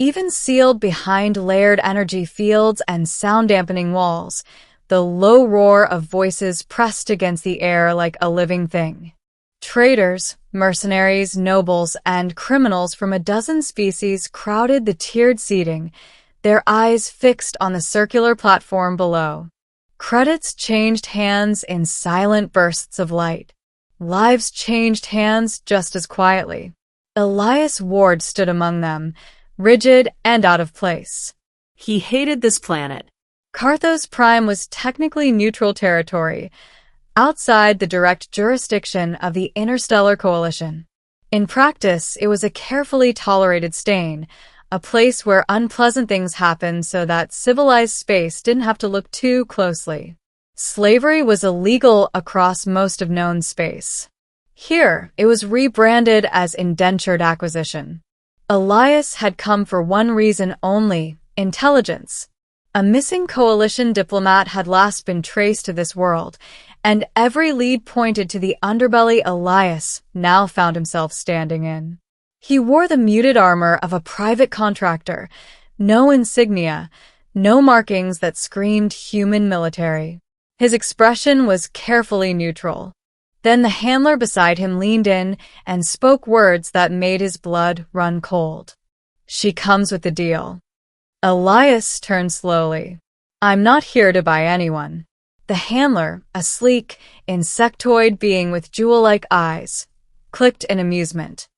Even sealed behind layered energy fields and sound-dampening walls, the low roar of voices pressed against the air like a living thing. Traders, mercenaries, nobles, and criminals from a dozen species crowded the tiered seating, their eyes fixed on the circular platform below. Credits changed hands in silent bursts of light. Lives changed hands just as quietly. Elias Ward stood among them, rigid and out of place. He hated this planet. Carthos Prime was technically neutral territory, outside the direct jurisdiction of the Interstellar Coalition. In practice, it was a carefully tolerated stain, a place where unpleasant things happened so that civilized space didn't have to look too closely. Slavery was illegal across most of known space. Here, it was rebranded as indentured acquisition. Elias had come for one reason only: intelligence. A missing coalition diplomat had last been traced to this world, and every lead pointed to the underbelly Elias now found himself standing in. He wore the muted armor of a private contractor, no insignia, no markings that screamed human military. His expression was carefully neutral. Then the handler beside him leaned in and spoke words that made his blood run cold. "She comes with the deal." Elias turned slowly. "I'm not here to buy anyone." The handler, a sleek, insectoid being with jewel-like eyes, clicked in amusement.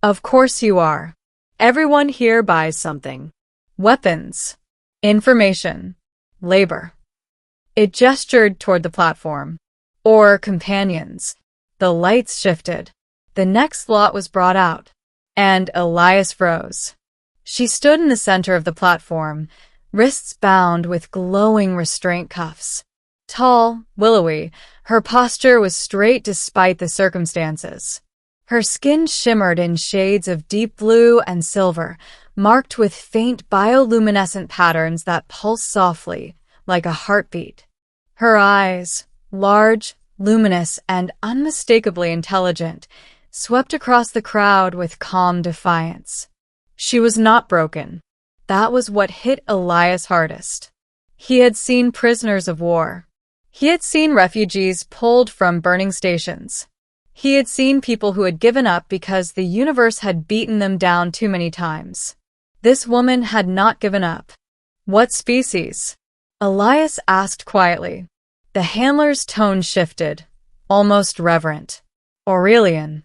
"Of course you are. Everyone here buys something. Weapons, information, labor." It gestured toward the platform. "Or companions." The lights shifted. The next lot was brought out, and Elias froze. She stood in the center of the platform, wrists bound with glowing restraint cuffs. Tall, willowy, her posture was straight despite the circumstances. Her skin shimmered in shades of deep blue and silver, marked with faint bioluminescent patterns that pulse softly, like a heartbeat. Her eyes, large, luminous, and unmistakably intelligent, swept across the crowd with calm defiance. She was not broken. That was what hit Elias hardest. He had seen prisoners of war. He had seen refugees pulled from burning stations. He had seen people who had given up because the universe had beaten them down too many times. This woman had not given up. "What species?" Elias asked quietly. The handler's tone shifted, almost reverent. "Aurelian."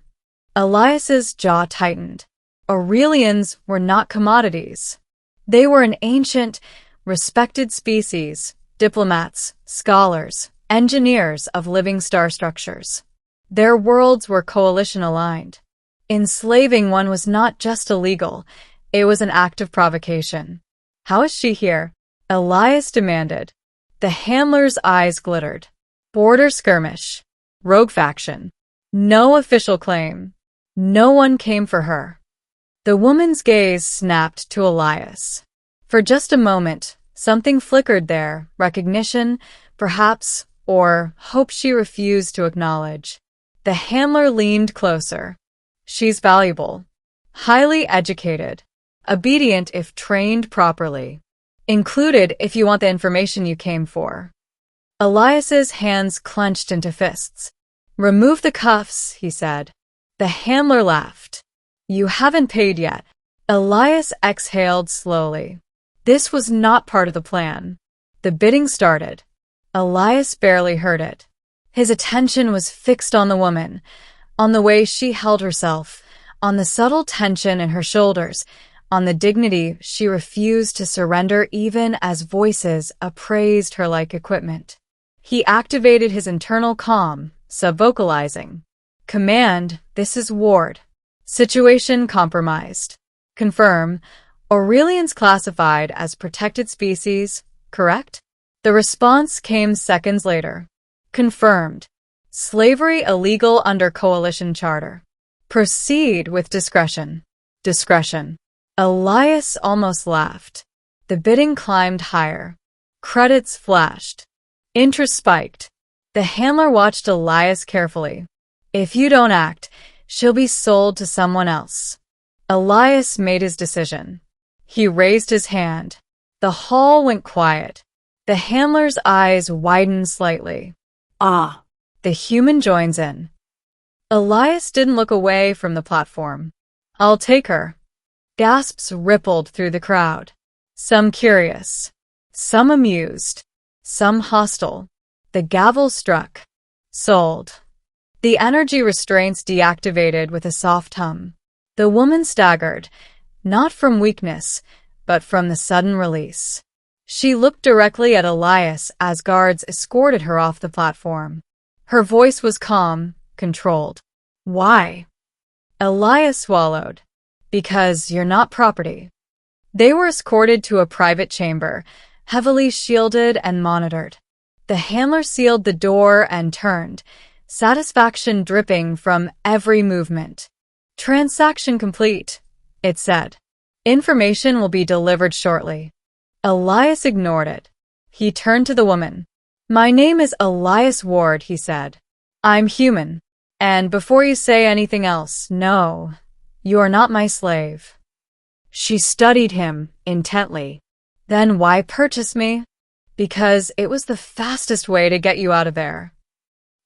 Elias's jaw tightened. Aurelians were not commodities. They were an ancient, respected species, diplomats, scholars, engineers of living star structures. Their worlds were coalition-aligned. Enslaving one was not just illegal, it was an act of provocation. "How is she here?" Elias demanded. The handler's eyes glittered. "Border skirmish. Rogue faction. No official claim. No one came for her." The woman's gaze snapped to Elias. For just a moment, something flickered there, recognition, perhaps, or hope she refused to acknowledge. The handler leaned closer. "She's valuable. Highly educated. Obedient if trained properly. Included if you want the information you came for." Elias's hands clenched into fists. "Remove the cuffs," he said. The handler laughed. "You haven't paid yet." Elias exhaled slowly. This was not part of the plan. The bidding started. Elias barely heard it. His attention was fixed on the woman, on the way she held herself, on the subtle tension in her shoulders, on the dignity she refused to surrender even as voices appraised her like equipment. He activated his internal calm, sub-vocalizing. "Command, this is Ward. Situation compromised. Confirm, Aurelians classified as protected species, correct?" The response came seconds later. "Confirmed. Slavery illegal under Coalition Charter. Proceed with discretion." Discretion. Elias almost laughed. The bidding climbed higher. Credits flashed. Interest spiked. The handler watched Elias carefully. "If you don't act, she'll be sold to someone else." Elias made his decision. He raised his hand. The hall went quiet. The handler's eyes widened slightly. Ah. The human joins in. Elias didn't look away from the platform. I'll take her. Gasps rippled through the crowd. Some curious. Some amused. Some hostile. The gavel struck. Sold. The energy restraints deactivated with a soft hum. The woman staggered, not from weakness, but from the sudden release. She looked directly at Elias as guards escorted her off the platform. Her voice was calm, controlled. Why? Elias swallowed. Because you're not property. They were escorted to a private chamber, heavily shielded and monitored. The handler sealed the door and turned, satisfaction dripping from every movement. Transaction complete, it said. Information will be delivered shortly. Elias ignored it. He turned to the woman. My name is Elias Ward, he said. I'm human. And before you say anything else, no, you are not my slave. She studied him intently. Then why purchase me? Because it was the fastest way to get you out of there.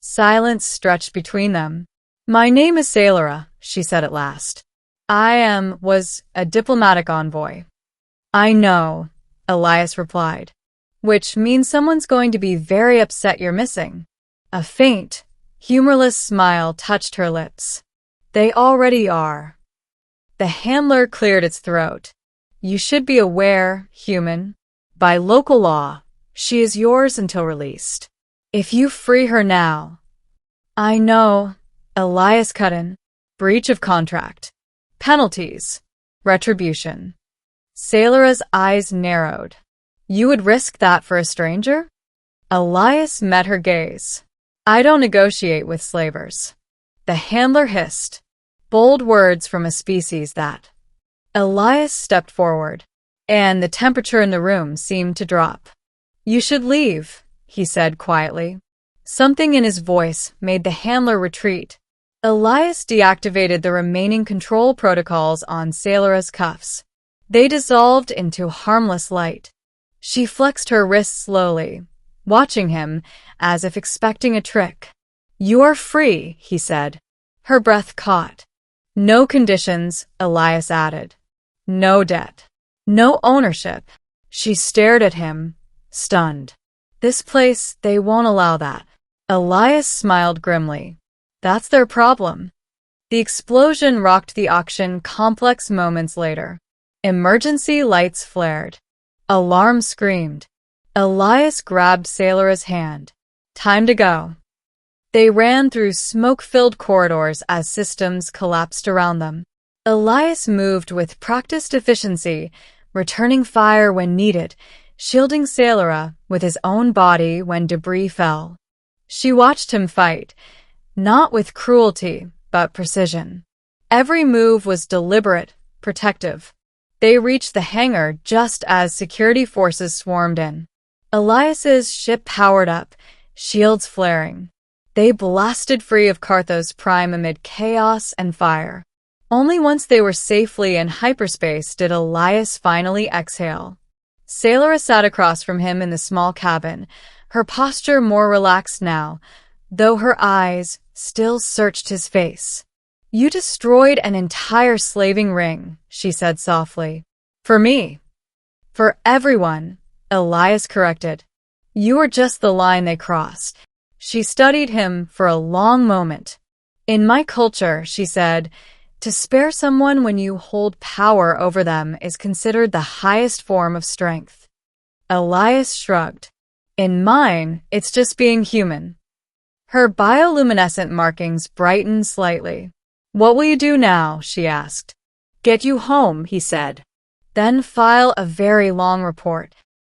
Silence stretched between them. My name is Sailora, she said at last. Was a diplomatic envoy. I know, Elias replied. Which means someone's going to be very upset you're missing. A faint, humorless smile touched her lips. They already are. The handler cleared its throat. You should be aware, human. By local law, she is yours until released. If you free her now. I know, Elias cut in. Breach of contract. Penalties. Retribution. Sailora's eyes narrowed. You would risk that for a stranger? Elias met her gaze. I don't negotiate with slavers. The handler hissed. Bold words from a species that. Elias stepped forward, and the temperature in the room seemed to drop. You should leave, he said quietly. Something in his voice made the handler retreat. Elias deactivated the remaining control protocols on Sailora's cuffs. They dissolved into harmless light. She flexed her wrists slowly, watching him as if expecting a trick. You are free, he said. Her breath caught. No conditions, Elias added. No debt. No ownership. She stared at him, stunned. This place, they won't allow that. Elias smiled grimly. That's their problem. The explosion rocked the auction complex moments later. Emergency lights flared. Alarm screamed. Elias grabbed Sailora's hand. Time to go. They ran through smoke-filled corridors as systems collapsed around them. Elias moved with practiced efficiency, returning fire when needed, shielding Sailora with his own body when debris fell. She watched him fight, not with cruelty, but precision. Every move was deliberate, protective. They reached the hangar just as security forces swarmed in. Elias's ship powered up, shields flaring. They blasted free of Carthos Prime amid chaos and fire. Only once they were safely in hyperspace did Elias finally exhale. Sailora sat across from him in the small cabin, her posture more relaxed now, though her eyes still searched his face. You destroyed an entire slaving ring, she said softly. For me. For everyone, Elias corrected. You were just the line they crossed. She studied him for a long moment. In my culture, she said, to spare someone when you hold power over them is considered the highest form of strength. Elias shrugged. In mine, it's just being human. Her bioluminescent markings brightened slightly. What will you do now? She asked. Get you home, he said. Then file a very long report.